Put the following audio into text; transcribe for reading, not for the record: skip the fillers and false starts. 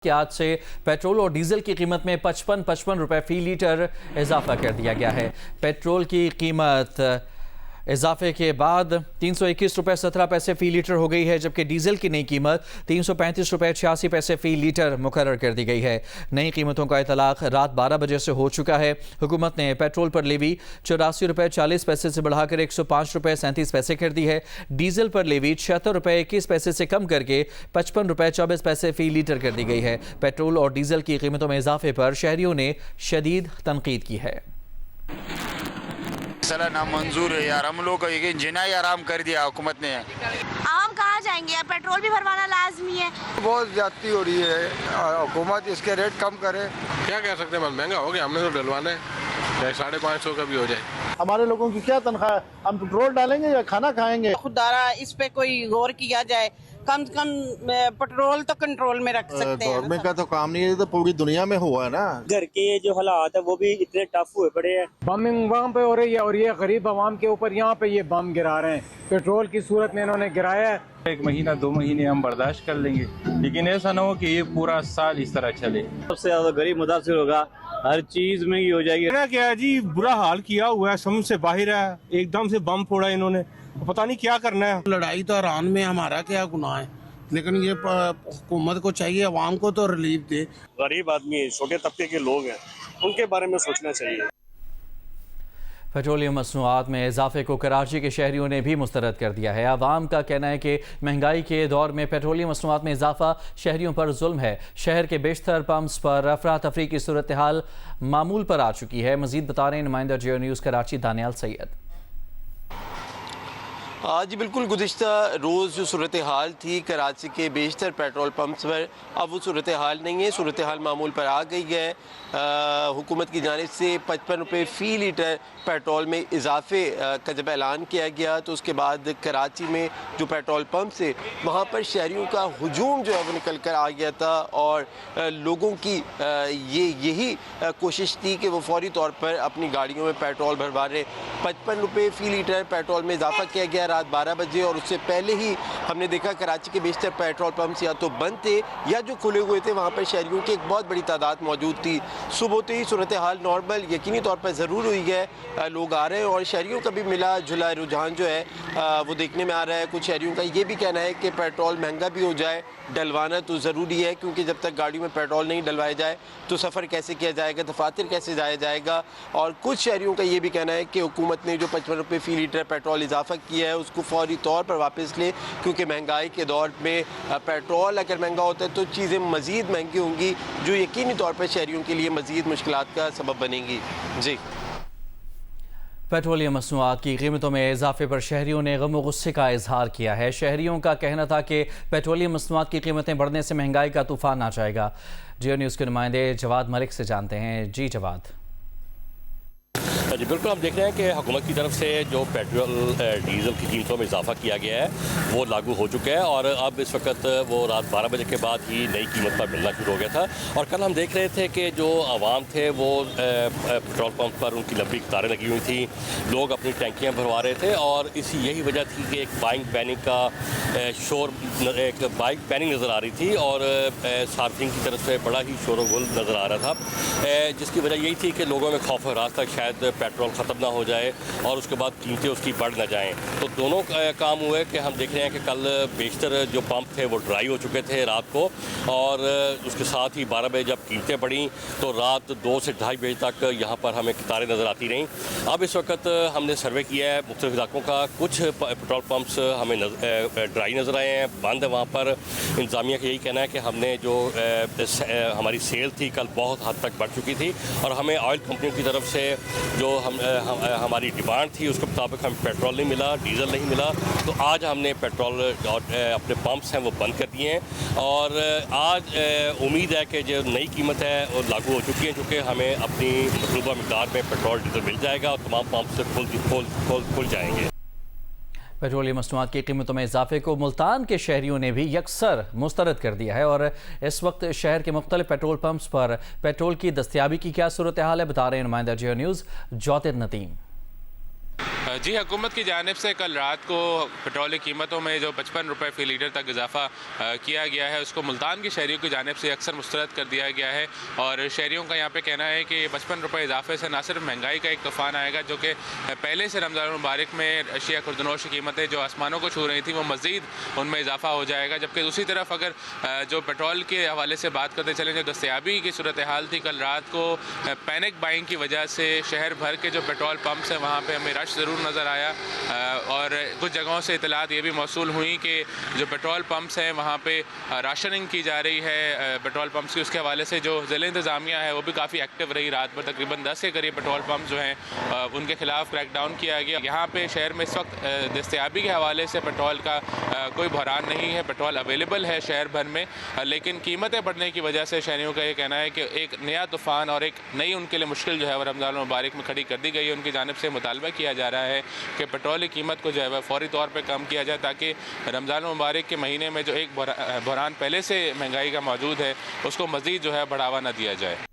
कि आज से पेट्रोल और डीजल की कीमत में 55 रुपए फी लीटर इजाफा कर दिया गया है। पेट्रोल की कीमत इजाफे के बाद 321 रुपए 17 पैसे फी लीटर हो गई है, जबकि डीजल की नई कीमत 335 रुपए 86 पैसे फी लीटर मुकर्रर कर दी गई है। नई कीमतों का इतलाक रात 12 बजे से हो चुका है। हुकूमत ने पेट्रोल पर लेवी 84 रुपए 40 पैसे से बढ़ाकर 105 रुपए 37 पैसे कर दी है। डीजल पर लेवी 76 रुपए 21 पैसे से कम करके 55 रुपए 24 पैसे फी लीटर कर दी गई है। पेट्रोल और डीजल की कीमतों में इजाफे पर शहरियों ने शदीद तनकीद की है। मसला नामंजूर है यार, हम लोग का जिनाई आराम कर दिया हुकूमत ने। आम कहाँ जाएंगे यार, पेट्रोल भी भरवाना लाजमी है। बहुत ज्यादती हो रही है, हुकूमत इसके रेट कम करे। क्या कह सकते हैं, महंगा हो गया, हमने तो डलवाना है, चाहे 550 का भी हो जाए। हमारे लोगों की क्या तनख्वाह है, हम पेट्रोल डालेंगे या खाना खाएंगे। खुदारा इस पे कोई गौर किया जाए, कम से कम पेट्रोल तो कंट्रोल में रख सकते हैं। गवर्नमेंट का तो काम नहीं है, तो पूरी दुनिया में हुआ है ना। घर के जो हालात है वो भी इतने टफ हुए पड़े हैं। बमिंग वहाँ पे हो रही है और ये गरीब आवाम के ऊपर यहाँ पे ये बम गिरा रहे हैं। पेट्रोल की सूरत में इन्होंने गिराया है। 1 महीना 2 महीने हम बर्दाश्त कर लेंगे, लेकिन ऐसा ना हो कि ये पूरा साल इस तरह चले। सबसे ज्यादा गरीब मुतासिर होगा, हर चीज महंगी हो जाएगी। क्या है जी, बुरा हाल किया हुआ है, समझ से बाहर है। एकदम से बम फोड़ा इन्होंने, पता नहीं क्या करना है। लड़ाई तो ईरान में हमारा क्या गुनाह है, लेकिन ये हुकूमत को चाहिए अवाम को तो रिलीफ दे। गरीब आदमी, छोटे तबके के लोग हैं, उनके बारे में सोचना चाहिए। पेट्रोलियम मसनूआत में इजाफे को कराची के शहरियों ने भी मुस्तरद कर दिया है। आवाम का कहना है कि महंगाई के दौर में पेट्रोलियम मसनूआत में इजाफा शहरियों पर जुल्म है। शहर के बेशतर पंप्स पर अफरा तफरी की सूरत हाल मामूल पर आ चुकी है। मजीद बता रहे हैं नुमाइंदा जियो न्यूज़ कराची दानियाल सैयद। जी बिल्कुल, गुज़िश्ता रोज़ जो सूरत हाल थी कराची के बेशतर पेट्रोल पंप्स पर, अब वो सूरत हाल नहीं है। सूरत हाल मामूल पर आ गई है। हुकूमत की जानिब से 55 रुपये फ़ी लीटर पेट्रोल में इजाफे का जब ऐलान किया गया, तो उसके बाद कराची में जो पेट्रोल पंप से वहाँ पर शहरियों का हुजूम जो है वो निकल कर आ गया था। और लोगों की यही कोशिश थी कि वो फौरी तौर पर अपनी गाड़ियों में पेट्रोल भरवा रहे। 55 रुपये फ़ी लीटर पेट्रोल में इजाफा किया गया रात 12 बजे, और उससे पहले ही हमने देखा कराची के बेशतर पेट्रोल पंप्स या तो बंद थे या जो खुले हुए थे वहाँ पर शहरियों की एक बहुत बड़ी तादाद मौजूद थी। सुबह होते ही सूरत हाल नॉर्मल यकीनी तौर पर ज़रूर हुई है, लोग आ रहे हैं और शहरियों का भी मिला जुला रुझान जो है वो देखने में आ रहा है। कुछ शहरियों का ये भी कहना है कि पेट्रोल महंगा भी हो जाए, डलवाना तो ज़रूरी है, क्योंकि जब तक गाड़ियों में पेट्रोल नहीं डलवाया जाए तो सफ़र कैसे किया जाएगा, दफातर कैसे जाया जाएगा। और कुछ शहरियों का ये भी कहना है कि हुकूमत ने जो 55 रुपये फ़ी लीटर पेट्रोल इजाफा किया है उसको फौरी तौर पर वापस ले, क्योंकि महंगाई के दौर में पेट्रोल अगर महंगा होता है तो चीज़ें मज़ीद महंगी होंगी, जो यकीनी तौर पर शहरियों के लिए मज़ीद मुश्किलात का सबब बनेंगी। जी, पेट्रोलियम मसनूआत की कीमतों में इजाफे पर शहरियों ने गम व गुस्से का इजहार किया है। शहरियों का कहना था कि पेट्रोलियम मसनूआत की कीमतें बढ़ने से महंगाई का तूफान आ जाएगा। जियो न्यूज़ के नुमाइंदे जवाद मलिक से जानते हैं। जी जवाद। जी बिल्कुल, हम देख रहे हैं कि हुकूमत की तरफ से जो पेट्रोल डीज़ल की कीमतों में इजाफा किया गया है वो लागू हो चुका है, और अब इस वक्त वो रात 12 बजे के बाद ही नई कीमत पर मिलना शुरू हो गया था। और कल हम देख रहे थे कि जो आवाम थे वो पेट्रोल पंप पर उनकी लंबी कतारें लगी हुई थी, लोग अपनी टैंकियाँ भरवा रहे थे, और इसी यही वजह थी कि एक बाइक पैनिक का शोर, एक बाइक पैनिक नज़र आ रही थी, और सार्फिंग की तरफ से बड़ा ही शोर गुल नज़र आ रहा था, जिसकी वजह यही थी कि लोगों में खौफ राज था शायद पेट्रोल ख़त्म ना हो जाए और उसके बाद कीमतें उसकी बढ़ ना जाएं। तो दोनों काम हुए कि हम देख रहे हैं कि कल बेशतर जो पंप थे वो ड्राई हो चुके थे रात को, और उसके साथ ही 12 बजे जब कीमतें बढ़ी तो रात 2 से 2:30 बजे तक यहाँ पर हमें कतारें नज़र आती रहीं। अब इस वक्त हमने सर्वे किया है मुख्तलिफ इलाकों का, कुछ पेट्रोल पंप्स हमें ड्राई नज़र आए हैं, बंद है। वहाँ पर इंतज़ामिया का यही कहना है कि हमने जो हमारी सेल थी कल बहुत हद तक बढ़ चुकी थी, और हमें ऑयल कंपनियों की तरफ से जो हमारी डिमांड थी उसके मुताबिक हमें पेट्रोल नहीं मिला, डीज़ल नहीं मिला। तो आज हमने पेट्रोल और अपने पंप्स हैं वो बंद कर दिए हैं, और आज उम्मीद है कि जो नई कीमत है वो लागू हो चुकी है, चूँकि हमें अपनी मतलूबा मिक़दार में पेट्रोल डीज़ल मिल जाएगा और तमाम पंप से खुल जाएंगे। पेट्रोलियम मसनूआत की कीमतों में इजाफे को मुल्तान के शहरियों ने भी यकसर मुस्तरद कर दिया है, और इस वक्त शहर के मुख्तलिफ पेट्रोल पंप्स पर पेट्रोल की दस्तियाबी की क्या सूरत हाल है, बता रहे हैं नुमाइंदा जियो न्यूज़ जौतिर नदीम। जी, हुकूमत की जानिब से कल रात को पेट्रोल की कीमतों में जो 55 रुपये फ़ी लीटर तक इजाफा किया गया है, उसको मुल्तान के शहरियों की जानिब से अक्सर मुस्तरद कर दिया गया है। और शहरियों का यहाँ पे कहना है कि 55 रुपये इजाफे से न सिर्फ महंगाई का एक तूफ़ान आएगा, जो कि पहले से रमज़ान मुबारक में अशिया खुर्दनोश की कीमतें जो आसमानों को छू रही थी, वो मज़ीद उनमें इजाफा हो जाएगा। जबकि दूसरी तरफ अगर जो पेट्रोल के हवाले से बात करते चलें, जो दस्तयाबी की सूरत हाल थी, कल रात को पैनिक बाइंग की वजह से शहर भर के जो पेट्रोल पम्प्स हैं वहाँ पर हमें रश ज़रूर नज़र आया। और कुछ जगहों से इतलात ये भी मौसूल हुई कि जो पेट्रोल पम्प्स हैं वहाँ पे राशनिंग की जा रही है पेट्रोल पम्प्स की। उसके हवाले से जो ज़िला इंतज़ामिया है वो भी काफ़ी एक्टिव रही। रात भर तकरीबन 10 के करीब पेट्रोल पम्प जो हैं उनके ख़िलाफ़ क्रैकडाउन किया गया। यहाँ पे शहर में इस वक्त दस्तयाबी के हवाले से पेट्रोल का कोई बहरान नहीं है, पेट्रोल अवेलेबल है शहर भर में, लेकिन कीमतें बढ़ने की वजह से शहरियों का ये कहना है कि एक नया तूफ़ान और एक नई उनके लिए मुश्किल जो है वो रमज़ान मुबारक में खड़ी कर दी गई है। उनकी जानिब से मुतालबा किया जा रहा है कि पेट्रोल की कीमत को जो है वह फ़ौरी तौर पे कम किया जाए, ताकि रमज़ान मुबारक के महीने में जो एक बहरान पहले से महंगाई का मौजूद है उसको मज़ीद जो है बढ़ावा न दिया जाए।